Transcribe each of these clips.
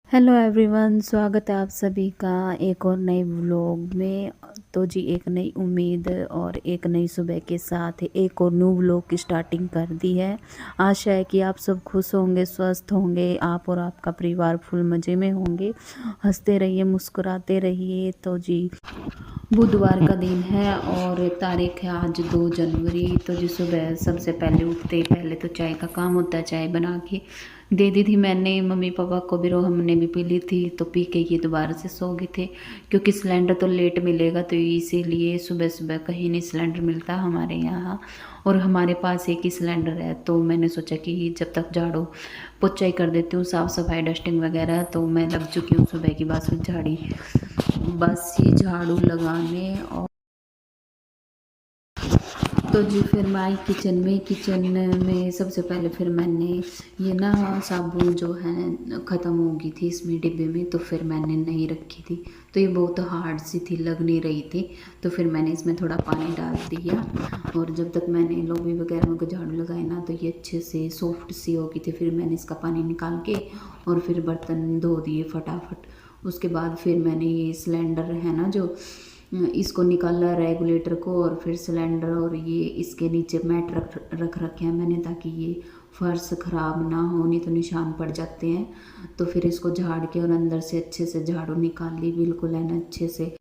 Hello everyone, स्वागत है आप सभी का एक और नए व्लॉग में। तो जी एक नई उम्मीद और एक नई सुबह के साथ एक और न्यू व्लॉग की स्टार्टिंग कर दी है। आशा है कि आप सब खुश होंगे, स्वस्थ होंगे, आप और आपका परिवार फुल मज़े में होंगे। हंसते रहिए, मुस्कुराते रहिए। तो जी बुधवार का दिन है और तारीख है आज 2 जनवरी। तो जी सुबह सबसे पहले उठते ही पहले तो चाय का काम होता है। चाय बना के दे दी थी मैंने मम्मी पापा को भी, और हमने भी पी ली थी। तो पी के ये दोबारा से सो गए थे क्योंकि सिलेंडर तो लेट मिलेगा, तो इसीलिए सुबह सुबह कहीं नहीं सिलेंडर मिलता हमारे यहाँ, और हमारे पास एक ही सिलेंडर है। तो मैंने सोचा कि जब तक झाड़ू पोछा ही कर देती हूँ, साफ़ सफाई डस्टिंग वगैरह। तो मैं लग चुकी हूँ सुबह की बस ये झाड़ू लगाने। और तो जी फिर मैं आई किचन में सबसे पहले फिर मैंने ये ना साबुन जो है ख़त्म हो गई थी इसमें डिब्बे में, तो फिर मैंने नहीं रखी थी। तो ये बहुत हार्ड सी थी, लग नहीं रही थी। तो फिर मैंने इसमें थोड़ा पानी डाल दिया, और जब तक मैंने लोबी वगैरह को झाड़ू लगाए ना, तो ये अच्छे से सॉफ्ट सी हो गई थी। फिर मैंने इसका पानी निकाल के और फिर बर्तन धो दिए फटाफट। उसके बाद फिर मैंने ये सिलेंडर है ना जो, इसको निकाला रेगुलेटर को, और फिर सिलेंडर और ये इसके नीचे मैट रख रखे हैं मैंने, ताकि ये फर्श ख़राब ना हो, नहीं तो निशान पड़ जाते हैं। तो फिर इसको झाड़ के और अंदर से अच्छे से झाड़ू निकाल ली, बिल्कुल है ना अच्छे से।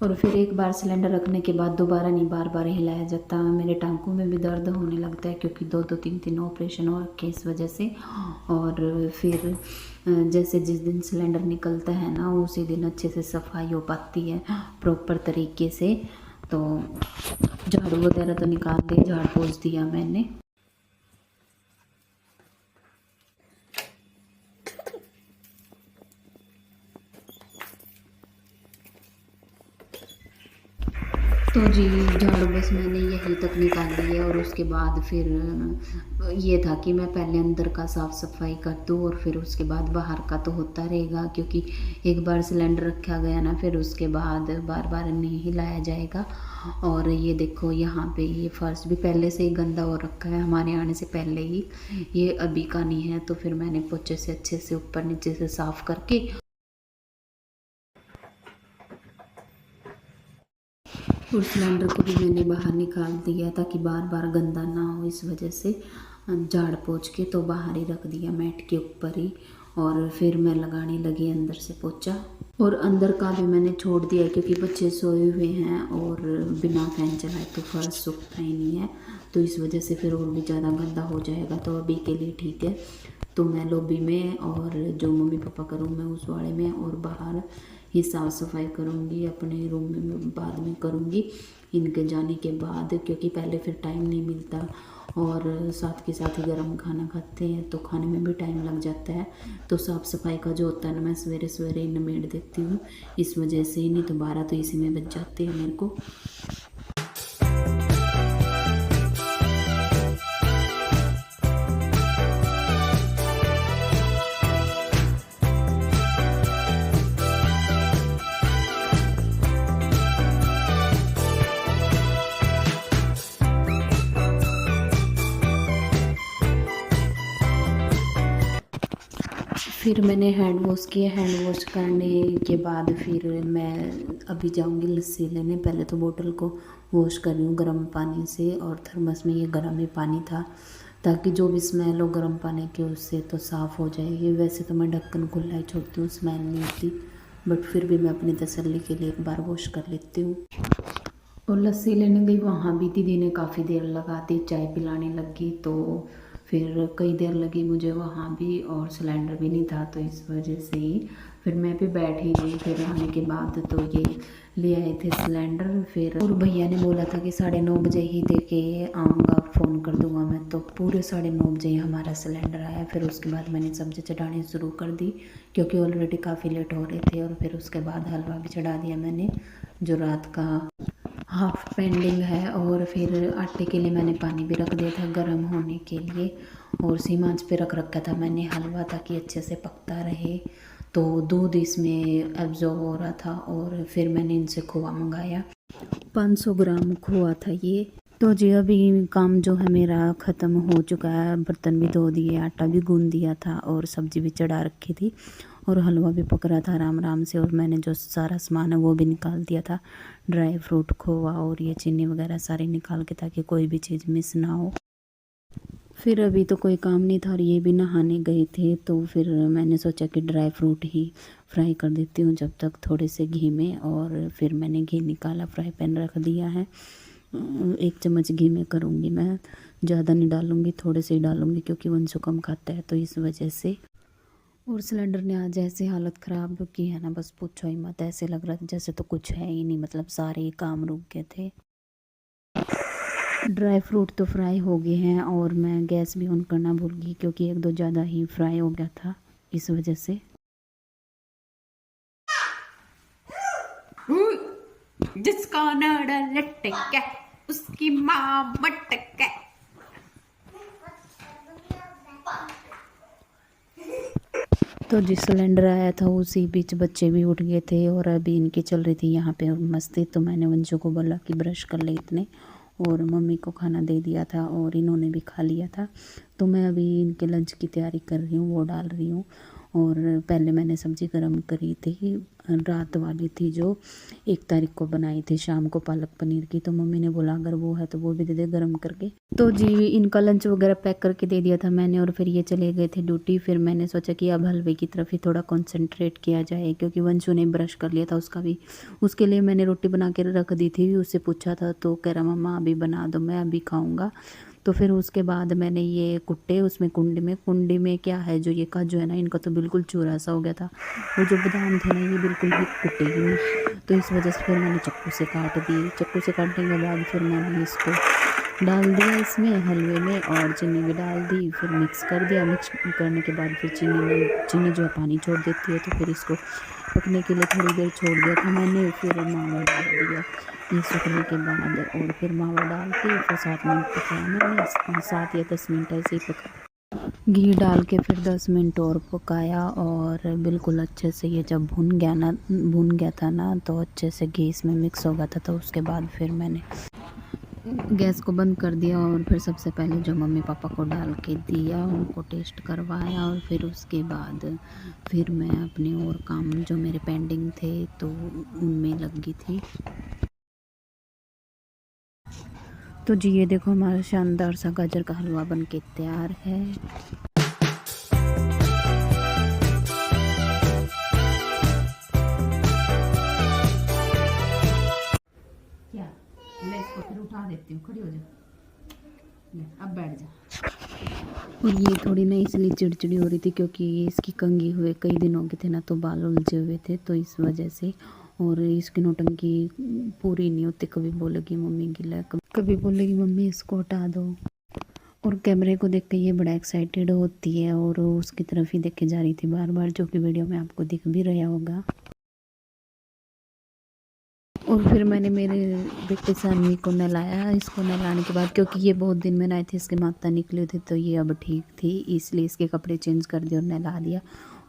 और फिर एक बार सिलेंडर रखने के बाद दोबारा नहीं, बार बार हिलाया जाता। मेरे टांगों में भी दर्द होने लगता है क्योंकि दो दो तीन तीन ऑपरेशन हो रखे इस वजह से। और फिर जैसे जिस दिन सिलेंडर निकलता है ना, उसी दिन अच्छे से सफाई हो पाती है प्रॉपर तरीके से। तो झाड़ू वगैरह तो निकाल दी, झाड़ पोंछ दिया मैंने। तो जी झाड़ू बस मैंने यहीं तक निकाल ली है, और उसके बाद फिर ये था कि मैं पहले अंदर का साफ़ सफाई कर दूँ, और फिर उसके बाद बाहर का तो होता रहेगा, क्योंकि एक बार सिलेंडर रखा गया ना, फिर उसके बाद बार बार नहीं हिलाया जाएगा। और ये देखो यहाँ पे ये फर्श भी पहले से ही गंदा हो रखा है, हमारे आने से पहले ही। ये अभी का नहीं है, तो फिर मैंने पोछे से अच्छे से ऊपर नीचे से साफ़ करके और सिलेंडर को भी मैंने बाहर निकाल दिया, ताकि बार बार गंदा ना हो, इस वजह से झाड़ पोंछ के तो बाहर ही रख दिया मैट के ऊपर ही। और फिर मैं लगाने लगी अंदर से पोछा, और अंदर का भी मैंने छोड़ दिया क्योंकि बच्चे सोए हुए हैं, और बिना फैन चलाए तो फर्श सूखता ही नहीं है। तो इस वजह से फिर और भी ज़्यादा गंदा हो जाएगा, तो अभी के लिए ठीक है। तो मैं लॉबी में, और जो मम्मी पापा का रूम है उस वाले में, और बाहर ही साफ़ सफाई करूँगी। अपने रूम में मैं बाद में करूँगी इनके जाने के बाद, क्योंकि पहले फिर टाइम नहीं मिलता, और साथ के साथ ही गर्म खाना खाते हैं तो खाने में भी टाइम लग जाता है। तो साफ़ सफाई का जो होता है ना, मैं सवेरे सवेरे ही निमेट देती हूँ, इस वजह से ही। नहीं तो 12 तो इसी में बच जाते हैं मेरे को। फिर मैंने हैंड वॉश किया। हैंड वॉश करने के बाद फिर मैं अभी जाऊंगी लस्सी लेने। पहले तो बोतल को वॉश कर रही हूँ गर्म पानी से, और थर्मस में ये गर्म ही पानी था, ताकि जो भी स्मेल हो गर्म पानी की उससे तो साफ़ हो जाएगी। वैसे तो मैं ढक्कन खुला ही छोड़ती हूँ, स्मेल नहीं होती, बट फिर भी मैं अपनी तसल्ली के लिए एक बार वॉश कर लेती हूँ। और लस्सी लेने गई, वहाँ भी दीदी ने काफ़ी देर लगा दी, चाय पिलाने लगी, तो फिर कई देर लगी मुझे वहाँ भी, और सिलेंडर भी नहीं था, तो इस वजह से ही फिर मैं भी बैठ ही गई। फिर आने के बाद तो ये ले आए थे सिलेंडर फिर, और भैया ने बोला था कि 9:30 बजे ही दे के आऊँगा, फ़ोन कर दूँगा मैं। तो पूरे 9:30 बजे ही हमारा सिलेंडर आया। फिर उसके बाद मैंने सब्ज़ी चढ़ानी शुरू कर दी, क्योंकि ऑलरेडी काफ़ी लेट हो रहे थे। और फिर उसके बाद हलवा भी चढ़ा दिया मैंने, जो रात का हाफ पेंडिंग है। और फिर आटे के लिए मैंने पानी भी रख दिया था गर्म होने के लिए, और सीम आंच पे रख रखा था मैंने हलवा, ताकि अच्छे से पकता रहे। तो दूध इसमें एब्जॉर्ब हो रहा था। और फिर मैंने इनसे खोआ मंगाया, 500 ग्राम खोआ था ये। तो जी अभी काम जो है मेरा ख़त्म हो चुका है। बर्तन भी धो दिए, आटा भी गूंद दिया था, और सब्ज़ी भी चढ़ा रखी थी। और हलवा भी पक रहा था आराम आराम से। और मैंने जो सारा सामान है वो भी निकाल दिया था, ड्राई फ्रूट, खोवा और ये चीनी वगैरह सारे निकाल के, ताकि कोई भी चीज़ मिस ना हो। फिर अभी तो कोई काम नहीं था और ये भी नहाने गए थे, तो फिर मैंने सोचा कि ड्राई फ्रूट ही फ्राई कर देती हूँ जब तक, थोड़े से घी में। और फिर मैंने घी निकाला, फ्राई पैन रख दिया है। 1 चम्मच घी में करूँगी मैं, ज़्यादा नहीं डालूँगी, थोड़े से ही डालूँगी क्योंकि वंशु कम खाता है तो इस वजह से। और सिलेंडर ने आज ऐसे हालत ख़राब की है ना, बस पूछो ही मत। ऐसे लग रहा था जैसे तो कुछ है ही नहीं, मतलब सारे काम रुक गए थे। ड्राई फ्रूट तो फ्राई हो गए हैं और मैं गैस भी ऑन करना भूल गई क्योंकि 1-2 ज़्यादा ही फ्राई हो गया था इस वजह से। जिसका नाड़ा लटके उसकी माँ मटके। तो जिस सिलेंडर आया था उसी बीच बच्चे भी उठ गए थे और अभी इनकी चल रही थी यहाँ पे मस्ती। तो मैंने वंशु को बोला कि ब्रश कर ले इतने, और मम्मी को खाना दे दिया था और इन्होंने भी खा लिया था। तो मैं अभी इनके लंच की तैयारी कर रही हूँ, वो डाल रही हूँ। और पहले मैंने सब्ज़ी गरम करी थी, रात वाली थी जो 1 तारीख को बनाई थी शाम को, पालक पनीर की। तो मम्मी ने बोला अगर वो है तो वो भी दे दे गरम करके। तो जी इनका लंच वगैरह पैक करके दे दिया था मैंने, और फिर ये चले गए थे ड्यूटी। फिर मैंने सोचा कि अब हलवे की तरफ ही थोड़ा कंसंट्रेट किया जाए क्योंकि वंशु ने ब्रश कर लिया था उसका भी। उसके लिए मैंने रोटी बना के रख दी थी, उससे पूछा था तो कह रहा मम्मा अभी बना दो, मैं अभी खाऊँगा। तो फिर उसके बाद मैंने ये कुट्टे उसमें कुंडी में क्या है, जो ये काजू है ना, इनका तो बिल्कुल चूरा सा हो गया था। वो जो बादाम थे ना ये बिल्कुल ही कुटे ही नहीं, तो इस वजह से फिर मैंने चक्कू से काट दिए। चक्कू से काटने के बाद फिर मैंने इसको डाल दिया इसमें हलवे में और चीनी भी डाल दी। फिर मिक्स कर दिया। मिक्स करने के बाद फिर चीनी जो है पानी छोड़ देती है, तो फिर इसको पकने के लिए थोड़ी देर छोड़ दिया था मैंने। फिर मावा डाल दिया ये सूखने के बाद, और फिर मावा डाल के फिर 7 मिनट पकाया मैंने, 7 या 10 मिनट ऐसे ही पका। घी डाल के फिर 10 मिनट और पकाया और बिल्कुल अच्छे से ये जब भुन गया था ना, तो अच्छे से घी इसमें मिक्स हो गया था। तो उसके बाद फिर मैंने गैस को बंद कर दिया और फिर सबसे पहले जो मम्मी पापा को डाल के दिया, उनको टेस्ट करवाया। और फिर उसके बाद फिर मैं अपने और काम जो मेरे पेंडिंग थे तो उनमें लगी थी। तो जी ये देखो हमारा शानदार सा गाजर का हलवा बन के तैयार है। क्या ले इसको फिर उठा देती हूँ, खड़ी हो जा, ले अब बैठ जा। और ये थोड़ी ना इसलिए चिड़चिड़ी हो रही थी क्योंकि ये इसकी कंघी हुए कई दिन हो गए थे ना, तो बाल उलझे हुए थे तो इस वजह से। और इसकी नौटंकी पूरी नहीं होती, कभी बोलेगी मम्मी गिला, कभी बोलेगी मम्मी इसको हटा दो। और कैमरे को देख के ये बड़ा एक्साइटेड होती है और उसकी तरफ ही देखे जा रही थी बार बार, जो कि वीडियो में आपको दिख भी रहा होगा। और फिर मैंने मेरे बेटे सानवी को नहलाया। इसको नहलाने के बाद, क्योंकि ये बहुत दिन में नहाए थे, इसके माता निकले थे तो ये अब ठीक थी, इसलिए इसके कपड़े चेंज कर दिए और नहला दिया।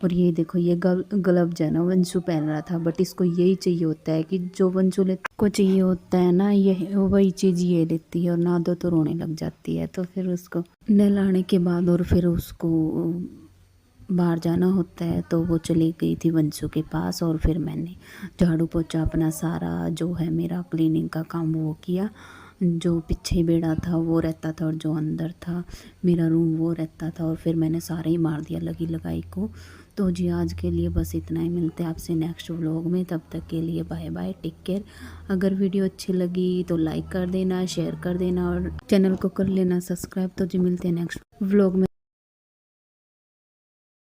और ये देखो ये ग्लव्स है ना वंशु पहन रहा था, बट इसको यही चाहिए होता है कि जो वंशु को चाहिए होता है ना, ये वही चीज़ ये लेती है और ना दो तो रोने लग जाती है। तो फिर उसको नहलाने के बाद और फिर उसको बाहर जाना होता है, तो वो चली गई थी वंशु के पास। और फिर मैंने झाड़ू पोछा अपना सारा जो है मेरा क्लीनिंग का काम वो किया। जो पीछे बेड़ा था वो रहता था और जो अंदर था मेरा रूम वो रहता था, और फिर मैंने सारे ही मार दिया लगी लगाई को। तो जी आज के लिए बस इतना ही, मिलते हैं आपसे नेक्स्ट व्लॉग में, तब तक के लिए बाय बाय, टेक केयर। अगर वीडियो अच्छी लगी तो लाइक कर देना, शेयर कर देना और चैनल को कर लेना सब्सक्राइब। तो जी मिलते हैं नेक्स्ट व्लॉग में।